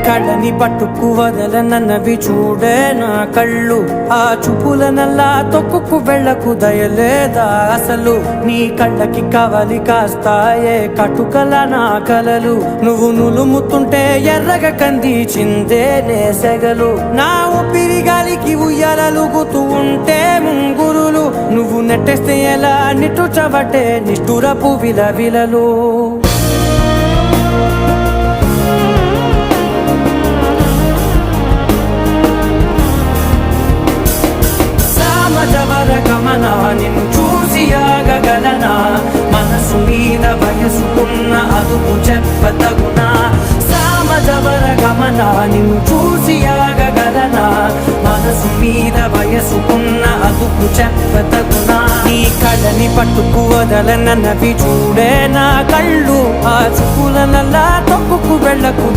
కళ్ళని పట్టుకు వదలనన్నవి చూడే నా కళ్ళు. ఆ చూపులనల్లా తొక్కుకు వెళ్ళకు దయలేదా అసలు. నీ కళ్ళకి కవలి కాస్తాయే కటుకల నా కలలు. నువ్వు నులుముతుంటే ఎర్రగ కందిచిందే నేసెగలు. నా ఊపిరి గాలికి ఉయ్యాలలుగుతూ ఉంటే ముంగురులు. నువ్వు నెట్టేస్తే ఎలా నిట్టుచబట్టే నిష్ఠురపు విలవిలలు. గమన నిన్ను చూసి ఆగగలనా. మనసు మీద వయసుకున్న అదుపు చెప్పతగునా. సామజవర గమన నిన్ను చూసి ఆగగలనా. మనసు మీద వయసుకున్న అదుపు చెప్పతగునా. నీ కళ్ళని పట్టుకు వదలనన్నవి చూడే నా కళ్ళు. ఆ చూపులనల్లా తొక్కుకు వెళ్ళకు